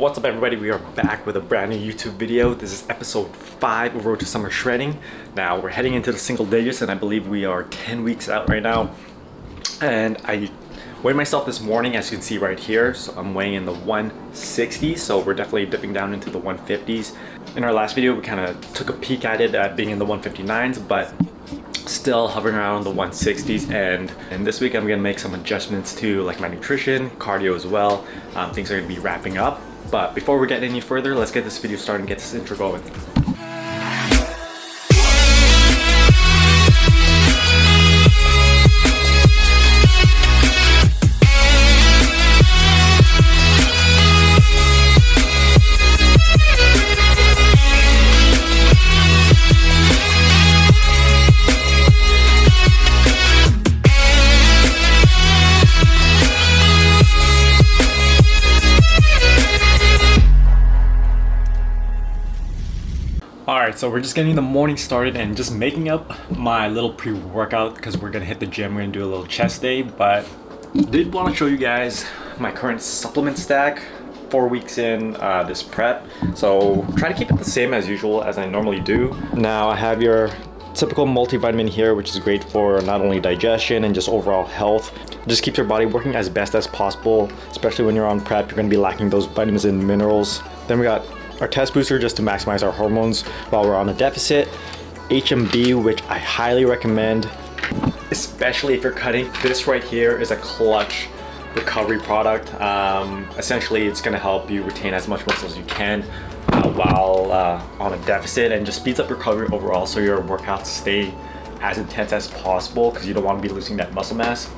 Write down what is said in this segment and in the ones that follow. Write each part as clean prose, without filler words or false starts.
What's up everybody, we are back with a brand new YouTube video. This is episode 5 of Road to Summer Shredding. Now we're heading into the single digits and I believe we are 10 weeks out right now. And I weighed myself this morning, as you can see right here. So I'm weighing in the 160s, so we're definitely dipping down into the 150s. In our last video we kind of took a peek at it at being in the 159s, but still hovering around the 160s, and this week I'm gonna make some adjustments to like my nutrition, cardio as well. Things are gonna be wrapping up, but before we get any further, let's get this video started and get this intro going. Alright, so we're just getting the morning started and just making up my little pre-workout because we're gonna hit the gym. We're gonna do a little chest day, but did want to show you guys my current supplement stack 4 weeks in this prep. So try to keep it the same as usual as I normally do. Now I have your typical multivitamin here, which is great for not only digestion and just overall health. Just keeps your body working as best as possible, especially when you're on prep. You're gonna be lacking those vitamins and minerals. Then we got our test booster just to maximize our hormones while we're on a deficit. HMB, which I highly recommend, especially if you're cutting. This right here is a clutch recovery product. Essentially, it's gonna help you retain as much muscle as you can while on a deficit, and just speeds up recovery overall, so your workouts stay as intense as possible because you don't want to be losing that muscle mass.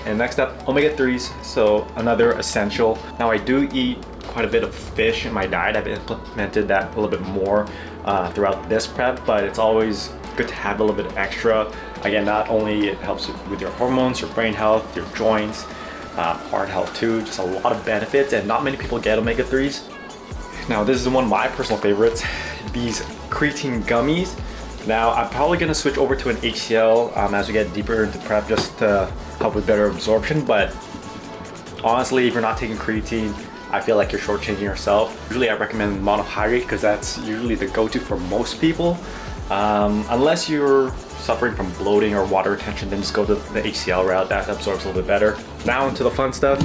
And next up, omega-3s, so another essential. Now I do eat quite a bit of fish in my diet. I've implemented that a little bit more throughout this prep, but it's always good to have a little bit extra. Again, not only it helps with your hormones, your brain health, your joints, heart health too, just a lot of benefits, and not many people get omega-3s. Now this is one of my personal favorites, these creatine gummies. Now I'm probably gonna switch over to an HCl as we get deeper into prep, just to help with better absorption, but honestly, if you're not taking creatine, I feel like you're shortchanging yourself. Usually I recommend monohydrate because that's usually the go-to for most people. Unless you're suffering from bloating or water retention, then just go to the HCl route. That absorbs a little bit better. Now into the fun stuff.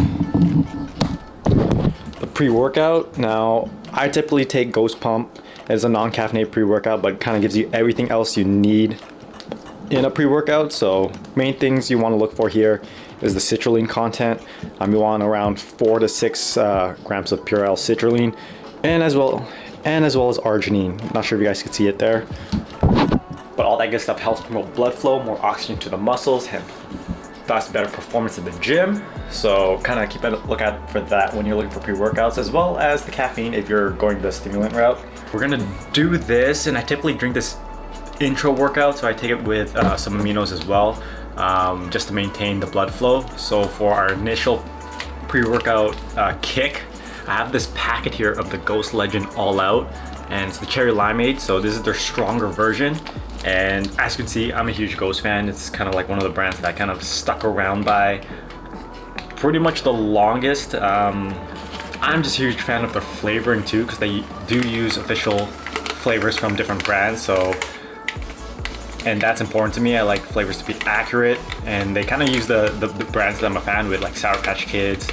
The pre-workout. Now I typically take Ghost Pump as a non-caffeinated pre-workout, but it kind of gives you everything else you need in a pre-workout. So main things you want to look for here is the citrulline content. You want around 4 to 6 grams of pure L-citrulline, and as well as arginine. Not sure if you guys can see it there, but all that good stuff helps promote blood flow, more oxygen to the muscles, and thus better performance in the gym. So kind of keep a look out for that when you're looking for pre-workouts, as well as the caffeine if you're going the stimulant route. We're gonna do this, and I typically drink this intro workout, so I take it with some aminos as well, just to maintain the blood flow. So for our initial pre-workout kick, I have this packet here of the Ghost Legend All Out, and it's the cherry limeade. So this is their stronger version, and as you can see, I'm a huge Ghost fan. It's kind of like one of the brands that I kind of stuck around by pretty much the longest. I'm just a huge fan of their flavoring too, because they do use official flavors from different brands, and that's important to me. I like flavors to be accurate, and they kind of use the brands that I'm a fan with, like Sour Patch Kids,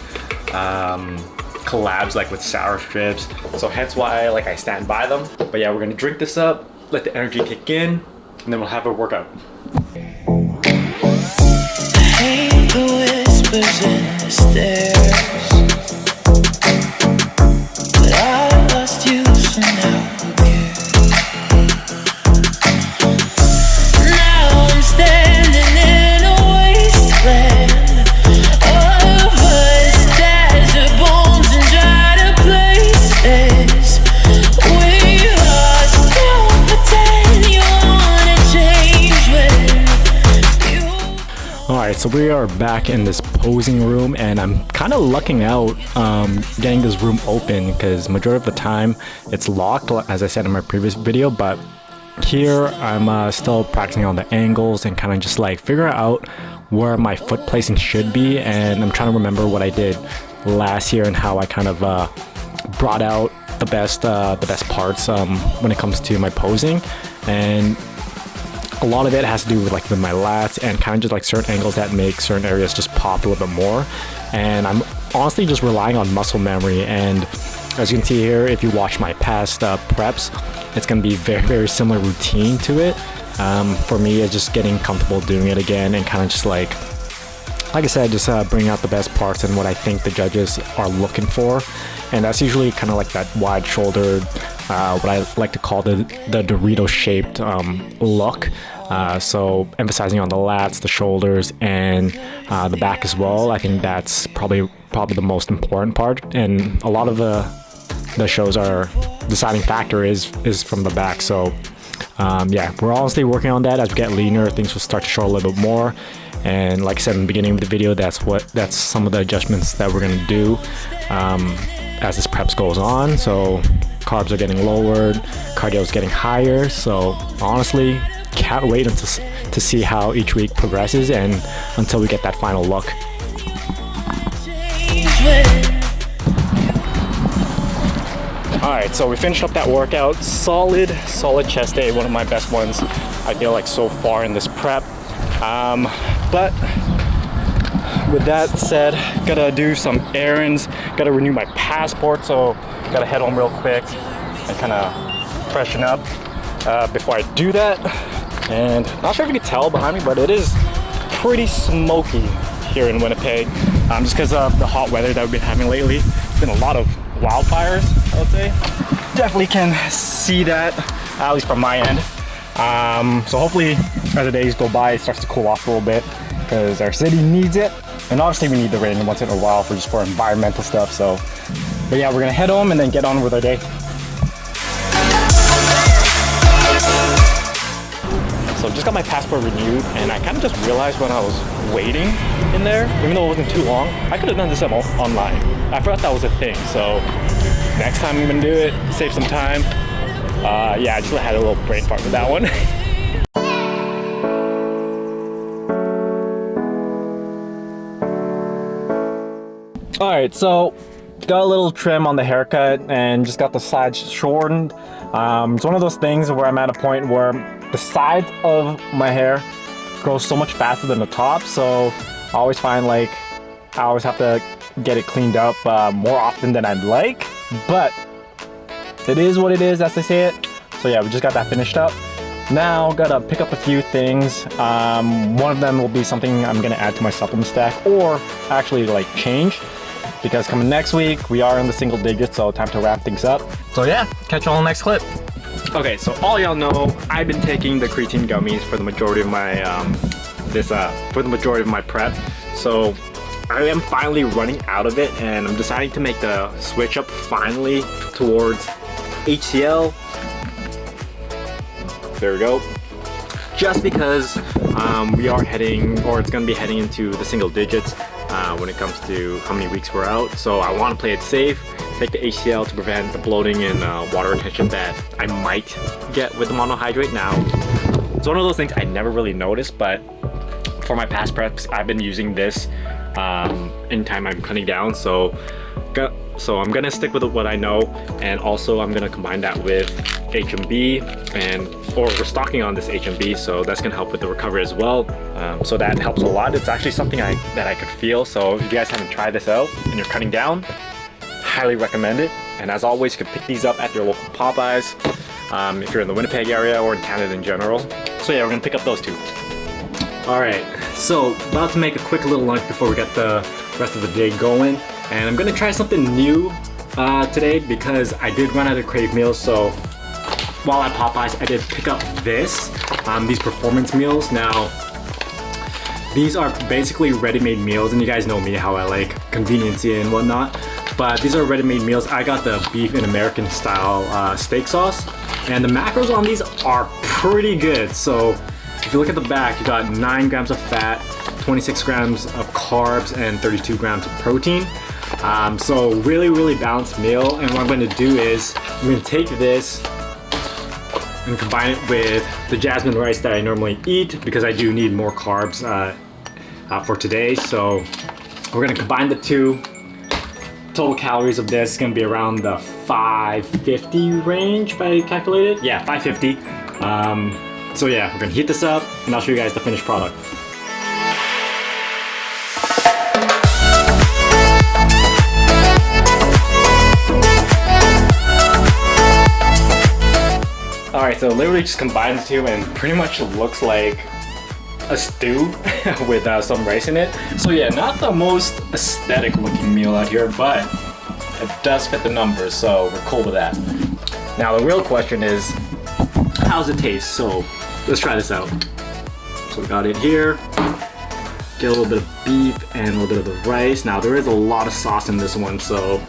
collabs like with Sour Strips, so hence why I stand by them. But yeah, we're gonna drink this up, let the energy kick in, and then we'll have a workout. I hate the whispers in the stairs, but I lost you, so now who cares? Now I'm standing in a wasteland of us, desert bones and dried up places. We lost. Don't pretend you wanna change when you. Alright, so we are back in this posing room, and I'm kind of lucking out getting this room open because majority of the time it's locked, as I said in my previous video. But here I'm still practicing on the angles and kind of just like figuring out where my foot placing should be, and I'm trying to remember what I did last year and how I kind of brought out the best parts when it comes to my posing, and a lot of it has to do with like with my lats and kind of just like certain angles that make certain areas just pop a little bit more. And I'm honestly just relying on muscle memory, and as you can see here, if you watch my past preps, it's going to be very similar routine to it. For me, it's just getting comfortable doing it again and kind of just like I said, just bring out the best parts and what I think the judges are looking for. And that's usually kind of like that wide shouldered, what I like to call the Dorito shaped look. So emphasizing on the lats, the shoulders, and the back as well. I think that's probably the most important part. And a lot of the shows are deciding factor is from the back. So yeah, we're honestly working on that. As we get leaner, things will start to show a little bit more. And like I said in the beginning of the video, that's some of the adjustments that we're gonna do as this preps goes on. So carbs are getting lowered, cardio is getting higher. So honestly, can't wait to see how each week progresses and until we get that final look. Alright, so we finished up that workout. Solid chest day, one of my best ones I feel like so far in this prep. But with that said, gotta do some errands, gotta renew my passport, so gotta head home real quick and kind of freshen up before I do that. And not sure if you can tell behind me, but it is pretty smoky here in Winnipeg, just because of the hot weather that we've been having lately. There's been a lot of wildfires, I would say. Definitely can see that, at least from my end. So hopefully as the days go by, it starts to cool off a little bit because our city needs it. And obviously we need the rain once in a while for environmental stuff. So, but yeah, we're gonna head home and then get on with our day. So just got my passport renewed, and I kind of just realized when I was waiting in there, even though it wasn't too long, I could have done this online. I forgot that was a thing. So next time I'm gonna do it, save some time. Yeah, I just had a little brain fart with that one. Alright, so got a little trim on the haircut and just got the sides shortened. It's one of those things where I'm at a point where the sides of my hair grows so much faster than the top, so I always find like I always have to get it cleaned up more often than I'd like, but it is what it is, as they say it. So yeah, we just got that finished up. Now gotta pick up a few things. One of them will be something I'm gonna add to my supplement stack, or actually like change, because coming next week we are in the single digits, so time to wrap things up. So yeah, catch you all in the next clip. Okay, so all y'all know I've been taking the creatine gummies for the majority of my prep. So I am finally running out of it, and I'm deciding to make the switch up finally towards HCl. There we go. Just because we are heading, or it's going to be heading into the single digits when it comes to how many weeks we're out. So I want to play it safe, take the HCl to prevent the bloating and water retention that I might get with the monohydrate. Now, it's one of those things I never really noticed, but for my past preps, I've been using this anytime I'm cutting down. So I'm gonna stick with what I know, and also I'm gonna combine that with HMB, or we're stocking on this HMB, so that's gonna help with the recovery as well. So that helps a lot. It's actually something that I could feel. So if you guys haven't tried this out and you're cutting down, highly recommend it. And as always, you can pick these up at your local Popeyes if you're in the Winnipeg area or in Canada in general. So yeah, we're gonna pick up those two. All right, so about to make a quick little lunch before we get the rest of the day going. And I'm gonna try something new today because I did run out of Crave meals. So while at Popeyes, I did pick up these performance meals. Now, these are basically ready-made meals, and you guys know me, how I like conveniency and whatnot. But these are ready-made meals. I got the beef and American style steak sauce, and the macros on these are pretty good. So if you look at the back, you got 9 grams of fat, 26 grams of carbs, and 32 grams of protein. So really balanced meal. And what I'm going to do is I'm going to take this and combine it with the jasmine rice that I normally eat, because I do need more carbs for today. So we're going to combine the two, total calories of this is gonna be around the 550 range if I calculated. Yeah, 550. So yeah, we're gonna heat this up and I'll show you guys the finished product. Alright, so literally just combine the two and pretty much looks like a stew with some rice in it. So yeah, not the most aesthetic looking meal out here, but it does fit the numbers, so we're cool with that. Now the real question is, how's it taste? So let's try this out. So we got it here. Get a little bit of beef and a little bit of the rice. Now there is a lot of sauce in this one, so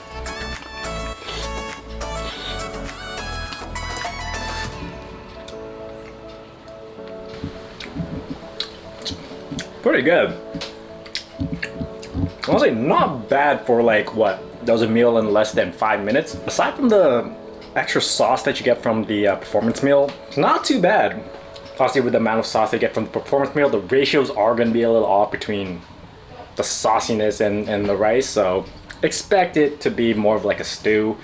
pretty good. Honestly, not bad for like what? That was a meal in less than 5 minutes. Aside from the extra sauce that you get from the performance meal, it's not too bad. Obviously, with the amount of sauce they get from the performance meal, the ratios are going to be a little off between the sauciness and the rice. So expect it to be more of like a stew,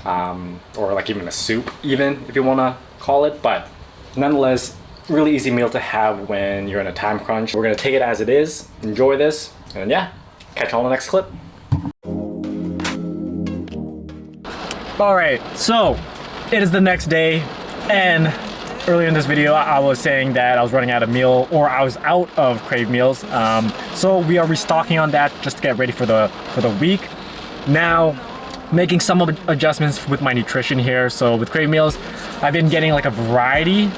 or like even a soup, even if you want to call it. But nonetheless, really easy meal to have when you're in a time crunch. We're gonna take it as it is, enjoy this, and yeah, catch you on the next clip. All right, so it is the next day, and earlier in this video, I was saying that I was running out of meal, or I was out of Crave meals. So we are restocking on that just to get ready for the week. Now, making some adjustments with my nutrition here. So with Crave meals, I've been getting like a variety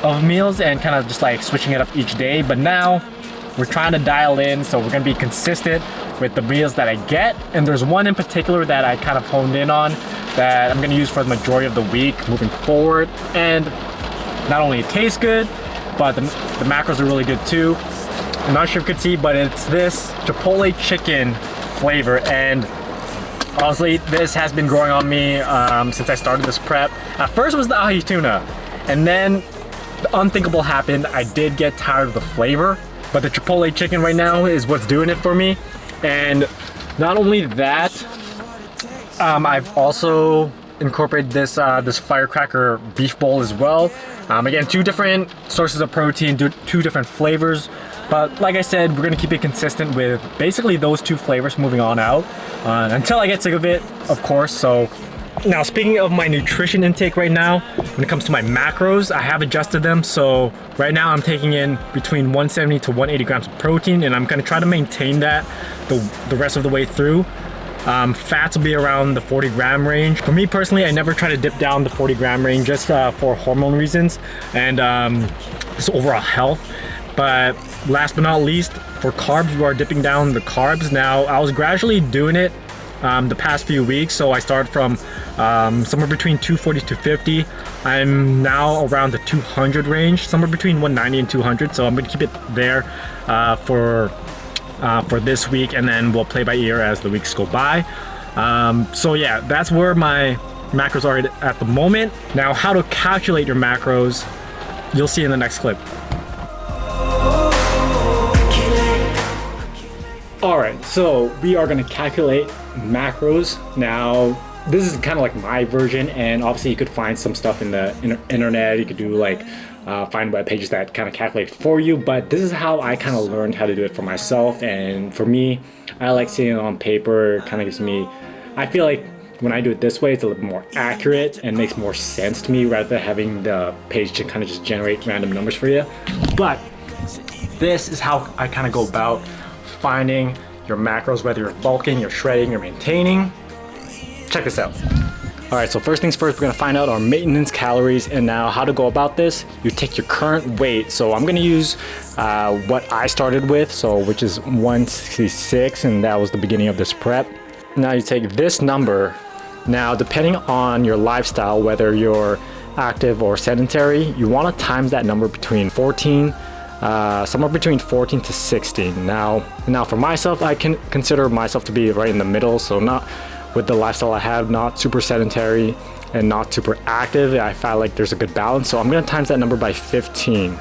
of meals and kind of just like switching it up each day, but now we're trying to dial in, so we're gonna be consistent with the meals that I get. And there's one in particular that I kind of honed in on that I'm gonna use for the majority of the week moving forward. And not only it tastes good, but the macros are really good too. I'm not sure if you could see, but it's this Chipotle chicken flavor, and honestly this has been growing on me since I started this prep. At first it was the ahi tuna, and then the unthinkable happened. I did get tired of the flavor, but the Chipotle chicken right now is what's doing it for me. And not only that, I've also incorporated this this firecracker beef bowl as well. Again, two different sources of protein, two different flavors. But like I said, we're gonna keep it consistent with basically those two flavors moving on out until I get sick of it, of course. So now, speaking of my nutrition intake right now, when it comes to my macros, I have adjusted them. So right now I'm taking in between 170 to 180 grams of protein, and I'm gonna try to maintain that the rest of the way through. Fats will be around the 40 gram range. For me personally, I never try to dip down the 40 gram range just for hormone reasons and just overall health. But last but not least, for carbs, we are dipping down the carbs. Now, I was gradually doing it the past few weeks, so I started from somewhere between 240 to 250. I'm now around the 200 range, somewhere between 190 and 200. So I'm gonna keep it there for this week, and then we'll play by ear as the weeks go by. So yeah, that's where my macros are at the moment. Now, how to calculate your macros, you'll see in the next clip. All right, so we are gonna calculate macros. Now, this is kind of like my version, and obviously you could find some stuff in the internet. You could do like find web pages that kind of calculate for you, but this is how I kind of learned how to do it for myself. And for me, I like seeing it on paper. It kind of gives me, I feel like when I do it this way, it's a little bit more accurate and makes more sense to me rather than having the page to kind of just generate random numbers for you. But this is how I kind of go about finding your macros, whether you're bulking, you're shredding, you're maintaining. Check this out. All right, so first things first, we're gonna find out our maintenance calories. And now how to go about this, you take your current weight. So I'm gonna use what I started with, so which is 166, and that was the beginning of this prep. Now you take this number. Now, depending on your lifestyle, whether you're active or sedentary, you wanna times that number between 14, somewhere between 14 to 16. Now for myself, I can consider myself to be right in the middle, so not with the lifestyle I have, not super sedentary and not super active. I felt like there's a good balance, so I'm gonna times that number by 15.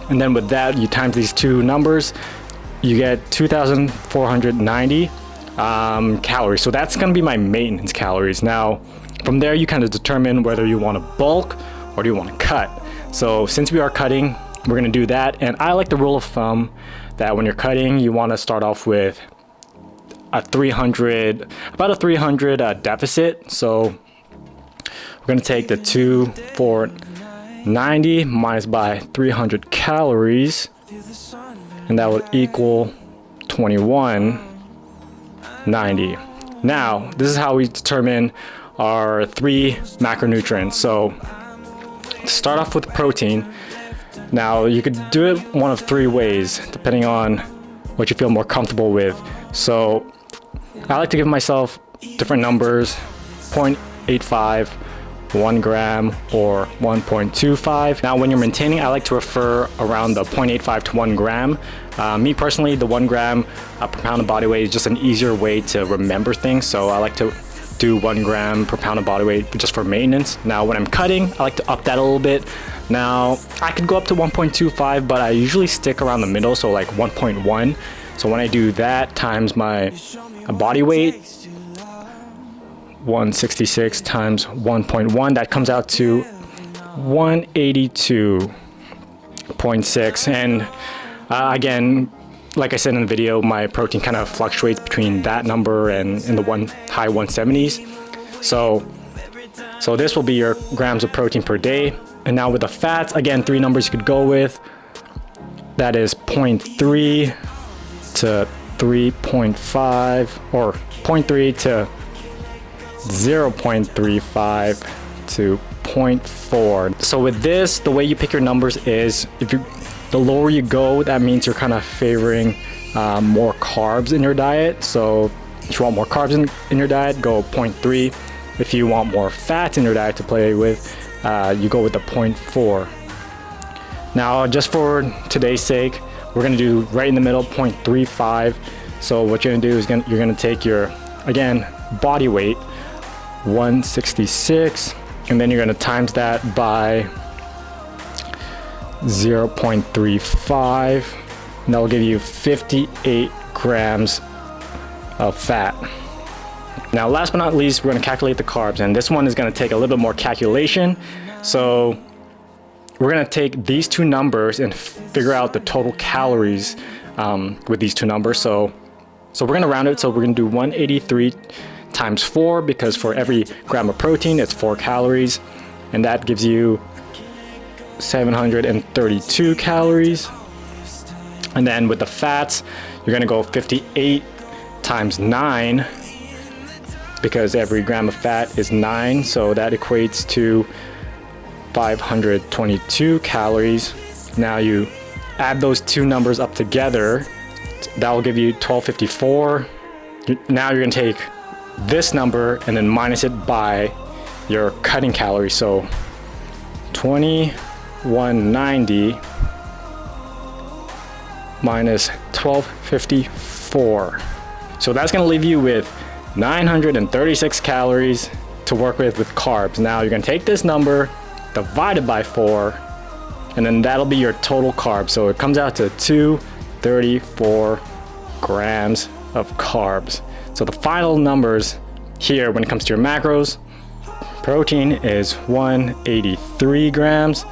And then with that, you times these two numbers, you get 2,490. calories. So that's going to be my maintenance calories. Now, from there, you kind of determine whether you want to bulk or do you want to cut. So since we are cutting, we're going to do that. And I like the rule of thumb that when you're cutting, you want to start off with about a 300 deficit. So we're going to take the 2,490 minus by 300 calories, and that would equal 2190. Now, this is how we determine our 3 macronutrients. So to start off with protein, now you could do it one of 3 ways, depending on what you feel more comfortable with. So I like to give myself different numbers: 0.85, 1 gram, or 1.25. Now, when you're maintaining, I like to refer around the 0.85 to 1 gram. Me personally, the 1 gram per pound of body weight is just an easier way to remember things. So I like to do 1 gram per pound of body weight just for maintenance. Now, when I'm cutting, I like to up that a little bit. Now, I could go up to 1.25, but I usually stick around the middle, so like 1.1. So when I do that times my body weight, 166 times 1.1, that comes out to 182.6. And again, like I said in the video, my protein kind of fluctuates between that number and in the high 170s. So this will be your grams of protein per day. And now with the fats, again, 3 numbers you could go with. That is 0.3 to 3.5, or 0.3 to 0.35 to 0.4. So with this, the way you pick your numbers is, the lower you go, that means you're kind of favoring more carbs in your diet. So if you want more carbs in your diet, go 0.3. If you want more fats in your diet to play with, you go with the 0.4. Now, just for today's sake, we're gonna do right in the middle, 0.35. So what you're gonna do is you're gonna take your, again, body weight, 166, and then you're gonna times that by 0.35, and that will give you 58 grams of fat. Now, last but not least, we're gonna calculate the carbs, and this one is gonna take a little bit more calculation. So we're gonna take these 2 numbers and figure out the total calories with these 2 numbers. So we're gonna round it. So we're gonna do 183 times 4, because for every gram of protein, it's 4 calories, and that gives you 732 calories. And then with the fats, you're gonna go 58 times 9, because every gram of fat is 9, so that equates to 522 calories. Now you add those 2 numbers up together, that will give you 1254. Now you're gonna take this number and then minus it by your cutting calories. So 2190 minus 1254. So that's gonna leave you with 936 calories to work with carbs. Now you're gonna take this number, divide it by 4, and then that'll be your total carbs. So it comes out to 234 grams of carbs. So the final numbers here when it comes to your macros, protein is 183 grams,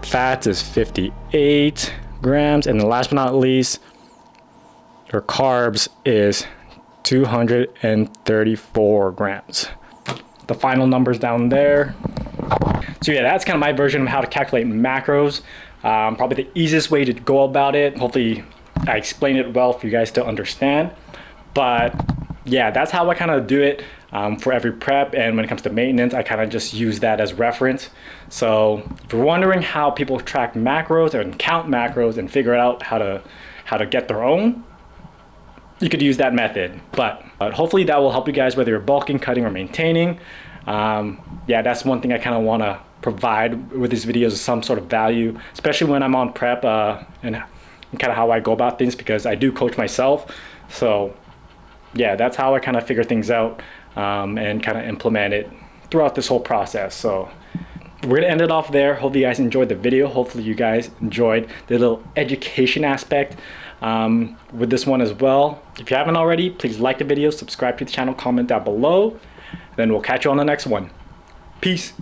fats is 58 grams, and then last but not least, your carbs is 234 grams. The final numbers down there. So yeah, that's kind of my version of how to calculate macros. Probably the easiest way to go about it. Hopefully I explained it well for you guys to understand. But yeah, that's how I kind of do it for every prep. And when it comes to maintenance, I kind of just use that as reference. So if you're wondering how people track macros and count macros and figure out how to get their own, you could use that method. But hopefully that will help you guys, whether you're bulking, cutting, or maintaining. Yeah, that's one thing I kind of want to provide with these videos, is some sort of value, especially when I'm on prep and kind of how I go about things, because I do coach myself. So yeah, that's how I kind of figure things out and kind of implement it throughout this whole process. So we're gonna end it off there. Hope you guys enjoyed the video. Hopefully you guys enjoyed the little education aspect with this one as well. If you haven't already, please like the video, subscribe to the channel, comment down below. Then we'll catch you on the next one. Peace.